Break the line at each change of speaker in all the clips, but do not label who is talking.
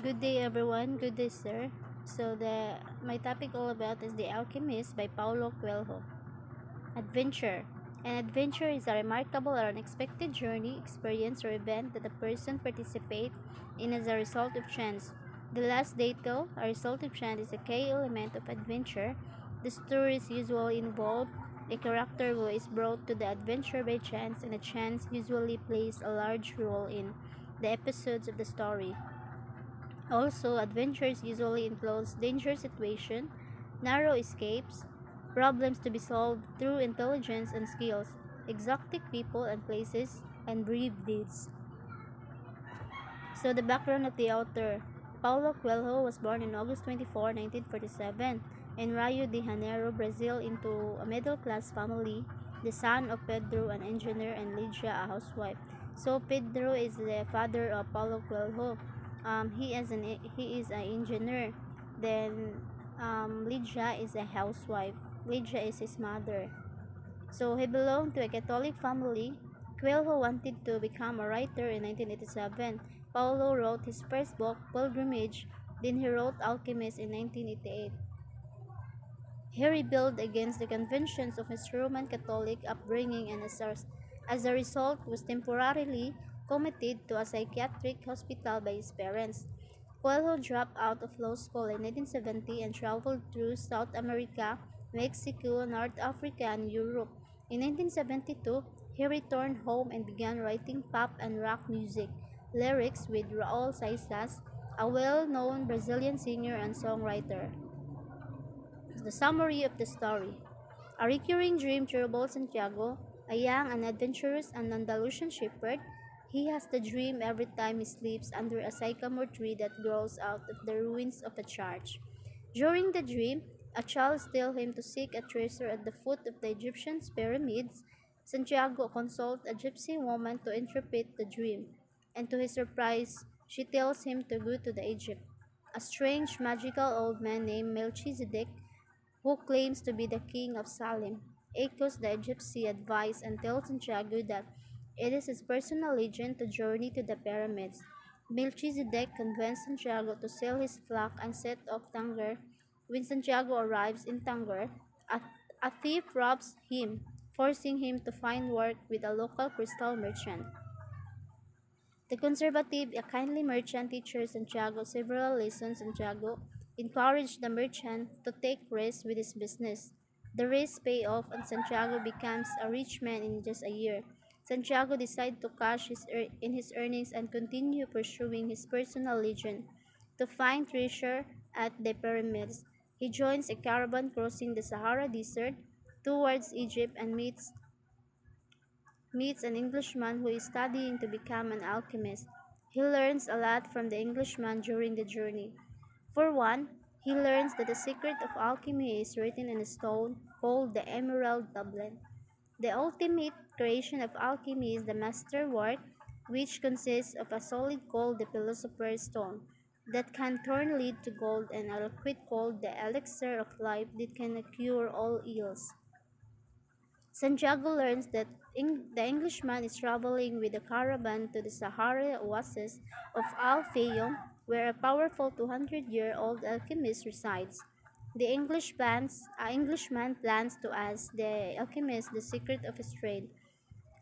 Good day, everyone. Good day, sir. So my topic all about is The Alchemist by Paulo Coelho. Adventure. An adventure is a remarkable or unexpected journey, experience, or event that a person participates in as a result of chance. The last detail, a result of chance, is a key element of adventure. The stories usually involve a character who is brought to the adventure by chance, and a chance usually plays a large role in the episodes of the story. Also, adventures usually includes danger situations, narrow escapes, problems to be solved through intelligence and skills, exotic people and places, and brave deeds. So the background of the author. Paulo Coelho was born on August 24, 1947 in Rio de Janeiro, Brazil into a middle-class family, the son of Pedro, an engineer, and Lydia, a housewife. So Pedro is the father of Paulo Coelho. He is an engineer. Then Lydia is a housewife. Lydia is his mother. So he belonged to a Catholic family. Coelho wanted to become a writer in 1987. Paulo wrote his first book, Pilgrimage, then he wrote Alchemist in 1988. He rebelled against the conventions of his Roman Catholic upbringing and as a result was temporarily committed to a psychiatric hospital by his parents. Coelho dropped out of law school in 1970 and traveled through South America, Mexico, North Africa, and Europe. In 1972, he returned home and began writing pop and rock music lyrics with Raul Seixas, a well-known Brazilian singer and songwriter. The summary of the story. A recurring dream troubles Santiago, a young and adventurous and Andalusian shepherd. He has the dream every time he sleeps under a sycamore tree that grows out of the ruins of a church. During the dream, a child tells him to seek a treasure at the foot of the Egyptian pyramids. Santiago consults a gypsy woman to interpret the dream, and to his surprise, she tells him to go to the Egypt. A strange magical old man named Melchizedek who claims to be the king of Salem, echoes the gypsy advice and tells Santiago that it is his personal legend to journey to the pyramids. Melchizedek convinced Santiago to sell his flock and set off Tanger. When Santiago arrives in Tanger, a, a thief robs him, forcing him to find work with a local crystal merchant. The conservative, a kindly merchant teaches Santiago several lessons. Santiago encouraged the merchant to take risks with his business. The risks pay off and Santiago becomes a rich man in just a year. Santiago decides to cash in his earnings and continue pursuing his personal legend to find treasure at the pyramids. He joins a caravan crossing the Sahara Desert towards Egypt and meets an Englishman who is studying to become an alchemist. He learns a lot from the Englishman during the journey. For one, he learns that the secret of alchemy is written in a stone called the emerald doublet. The ultimate creation of alchemy is the masterwork, which consists of a solid called the philosopher's stone that can turn lead to gold and a liquid called the elixir of life that can cure all ills. Santiago learns that the Englishman is traveling with a caravan to the Sahara oasis of Al Fayoum, where a powerful 200-year-old alchemist resides. Englishman plans to ask the alchemist the secret of his trade.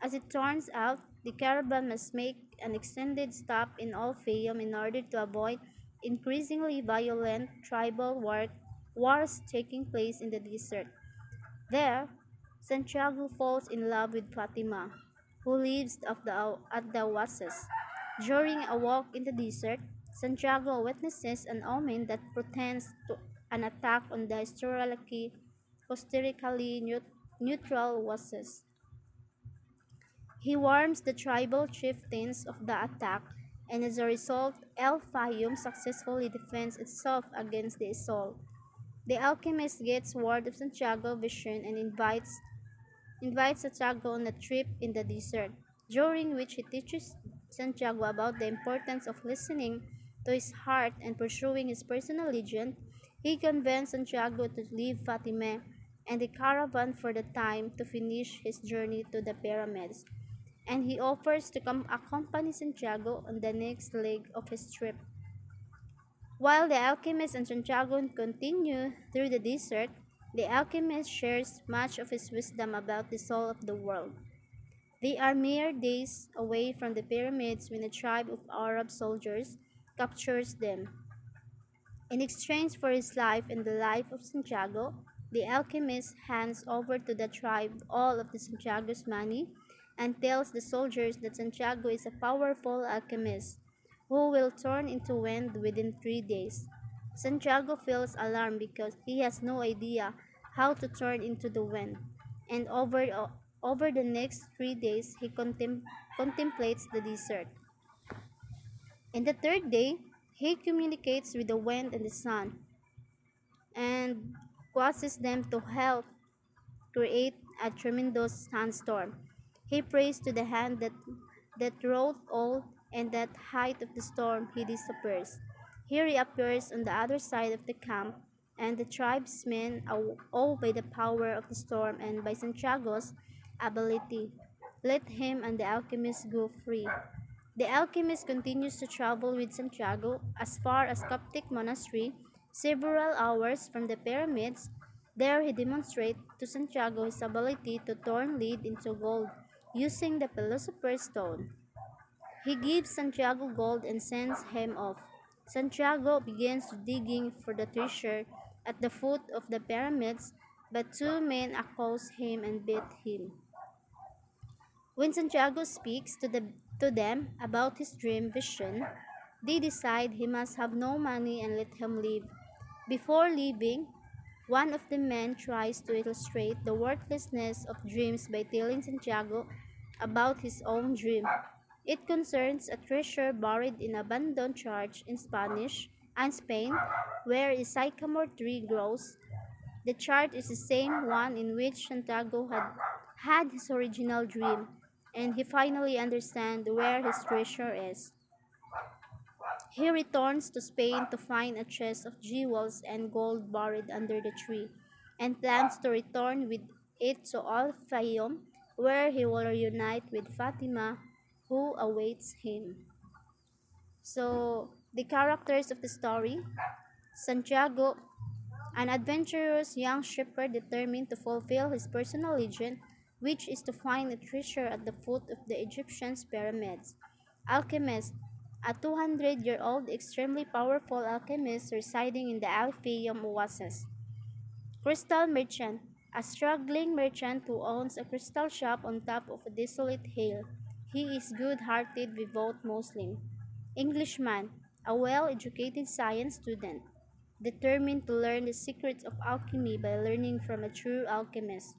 As it turns out, the caravan must make an extended stop in Al Fayoum in order to avoid increasingly violent tribal wars taking place in the desert. There, Santiago falls in love with Fatima, who lives at the oasis. During a walk in the desert, Santiago witnesses an omen that portends to an attack on the historically neutral oasis. He warns the tribal chieftains of the attack, and as a result, El Fayum successfully defends itself against the assault. The alchemist gets word of Santiago's vision and invites Santiago on a trip in the desert, during which he teaches Santiago about the importance of listening to his heart and pursuing his personal legend. He convinced Santiago to leave Fatima and the caravan for the time to finish his journey to the pyramids, and he offers to accompany Santiago on the next leg of his trip. While the alchemist and Santiago continue through the desert, the alchemist shares much of his wisdom about the soul of the world. They are mere days away from the pyramids when a tribe of Arab soldiers captures them. In exchange for his life and the life of Santiago, the alchemist hands over to the tribe all of the Santiago's money and tells the soldiers that Santiago is a powerful alchemist who will turn into wind within 3 days. Santiago feels alarmed because he has no idea how to turn into the wind, and over the next 3 days he contemplates the desert. In the third day, he communicates with the wind and the sun and causes them to help create a tremendous sandstorm. He prays to the hand that wrote all, and at the height of the storm he disappears. He reappears on the other side of the camp, and the tribesmen, awed by the power of the storm and by Santiago's ability, let him and the alchemist go free. The alchemist continues to travel with Santiago as far as Coptic monastery, several hours from the pyramids. There he demonstrates to Santiago his ability to turn lead into gold using the philosopher's stone. He gives Santiago gold and sends him off. Santiago begins digging for the treasure at the foot of the pyramids, but two men accost him and beat him. When Santiago speaks to them about his dream vision, they decide he must have no money and let him leave. Before leaving, one of the men tries to illustrate the worthlessness of dreams by telling Santiago about his own dream. It concerns a treasure buried in an abandoned church in Spanish and Spain, where a sycamore tree grows. The chart is the same one in which Santiago had his original dream, and he finally understands where his treasure is. He returns to Spain to find a chest of jewels and gold buried under the tree, and plans to return with it to Al Fayoum, where he will reunite with Fatima, who awaits him. So, the characters of the story: Santiago, an adventurous young shepherd determined to fulfill his personal legend, which is to find a treasure at the foot of the Egyptian pyramids. Alchemist, a 200-year-old extremely powerful alchemist residing in the Al Fayoum oasis. Crystal merchant, a struggling merchant who owns a crystal shop on top of a desolate hill. He is good-hearted, devout Muslim. Englishman, a well-educated science student, determined to learn the secrets of alchemy by learning from a true alchemist.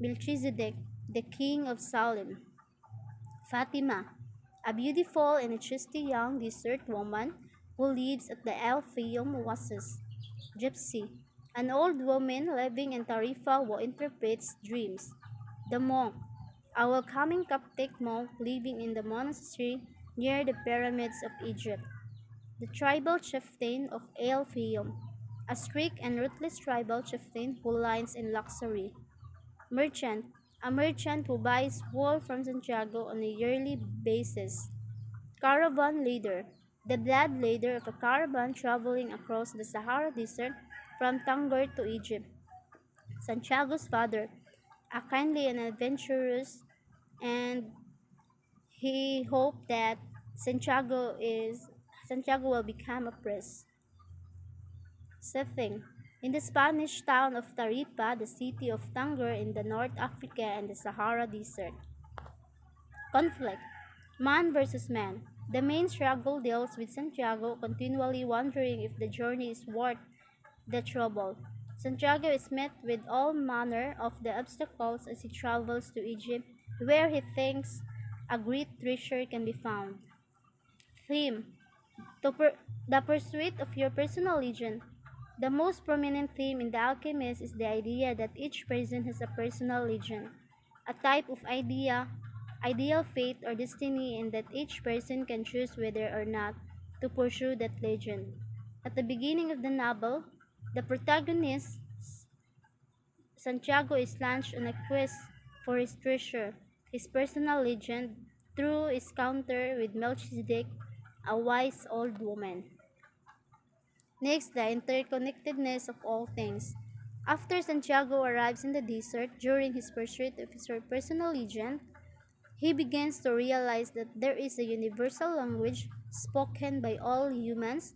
Melchizedek, the king of Salem. Fatima, a beautiful and chesty young desert woman who lives at the El Fayoum oasis. Gypsy, an old woman living in Tarifa who interprets dreams. The monk, a welcoming Coptic monk living in the monastery near the pyramids of Egypt. The tribal chieftain of El Fayoum, a strict and ruthless tribal chieftain who lives in luxury. Merchant, a merchant who buys wool from Santiago on a yearly basis. Caravan leader, the blood leader of a caravan traveling across the Sahara Desert from Tangier to Egypt. Santiago's father, a kindly and adventurous, and he hoped that Santiago will become a priest. Setting: in the Spanish town of Tarifa, the city of Tangier in the North Africa and the Sahara Desert. Conflict: man versus man. The main struggle deals with Santiago continually wondering if the journey is worth the trouble. Santiago is met with all manner of the obstacles as he travels to Egypt, where he thinks a great treasure can be found. Theme: the pursuit of your personal legend. The most prominent theme in The Alchemist is the idea that each person has a personal legend, a type of ideal fate or destiny, and that each person can choose whether or not to pursue that legend. At the beginning of the novel, the protagonist, Santiago, is launched on a quest for his treasure, his personal legend, through his encounter with Melchizedek, a wise old woman. Next, the interconnectedness of all things. After Santiago arrives in the desert during his pursuit of his personal legend, he begins to realize that there is a universal language spoken by all humans,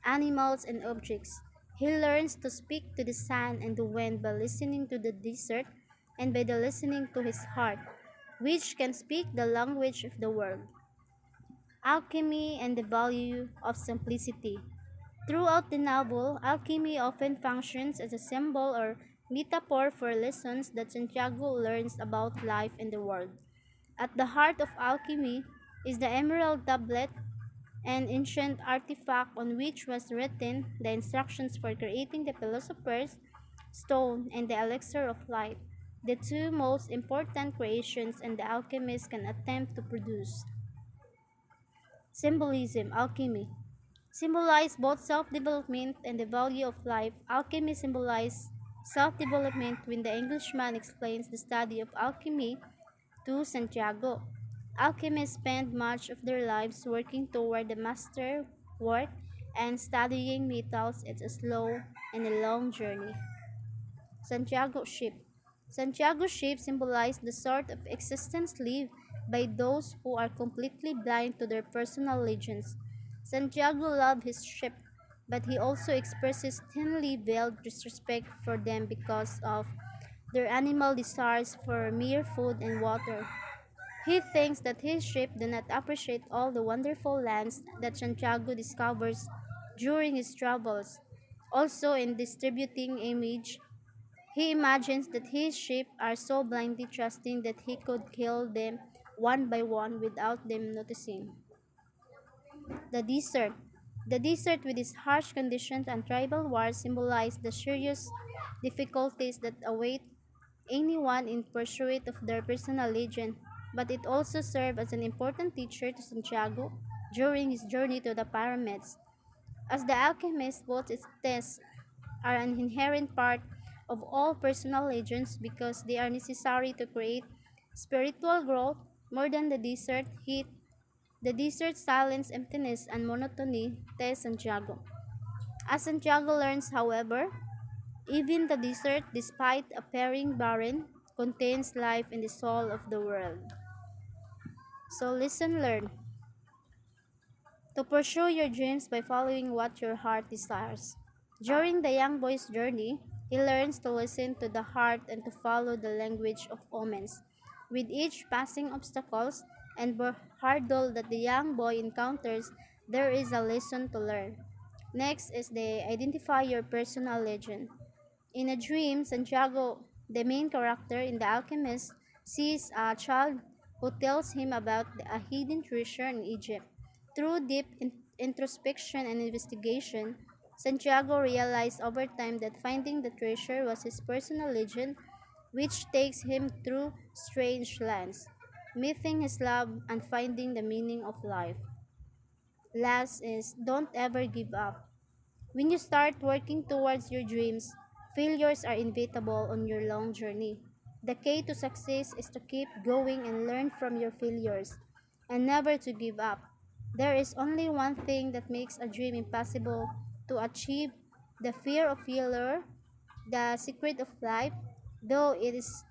animals, and objects. He learns to speak to the sun and the wind by listening to the desert and by the listening to his heart, which can speak the language of the world. Alchemy and the value of simplicity. Throughout the novel, alchemy often functions as a symbol or metaphor for lessons that Santiago learns about life and the world. At the heart of alchemy is the emerald tablet, an ancient artifact on which was written the instructions for creating the philosopher's stone and the elixir of life, the two most important creations an alchemist can attempt to produce. Symbolism, alchemy. Symbolize both self-development and the value of life. Alchemy symbolizes self-development when the Englishman explains the study of alchemy to Santiago. Alchemists spend much of their lives working toward the master work and studying metals. It's a slow and a long journey. Santiago ship. Santiago's ship symbolizes the sort of existence lived by those who are completely blind to their personal legends. Santiago loved his ship, but he also expresses thinly veiled disrespect for them because of their animal desires for mere food and water. He thinks that his ship do not appreciate all the wonderful lands that Santiago discovers during his travels. Also, in distributing image, he imagines that his sheep are so blindly trusting that he could kill them one by one without them noticing. The desert. The desert, with its harsh conditions and tribal wars, symbolize the serious difficulties that await anyone in pursuit of their personal legend, but it also served as an important teacher to Santiago during his journey to the pyramids. As the alchemist, both its tests are an inherent part of all personal legends because they are necessary to create spiritual growth more than the desert heat. The desert silence, emptiness, and monotony test Santiago. As Santiago learns, however, even the desert, despite appearing barren, contains life in the soul of the world. So listen, learn. To pursue your dreams by following what your heart desires. During the young boy's journey, he learns to listen to the heart and to follow the language of omens. With each passing obstacles and hurdle that the young boy encounters, there is a lesson to learn. Next is the identify your personal legend. In a dream, Santiago, the main character in The Alchemist, sees a child who tells him about a hidden treasure in Egypt. Through deep introspection and investigation, Santiago realized over time that finding the treasure was his personal legend, which takes him through strange lands, meeting his love and finding the meaning of life. Last is don't ever give up. When you start working towards your dreams, failures are inevitable on your long journey. The key to success is to keep going and learn from your failures, and never to give up. There is only one thing that makes a dream impossible to achieve: the fear of failure. The secret of life, though is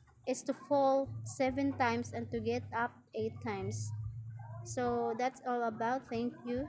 to fall 7 times and to get up 8 times. So that's all about. Thank you.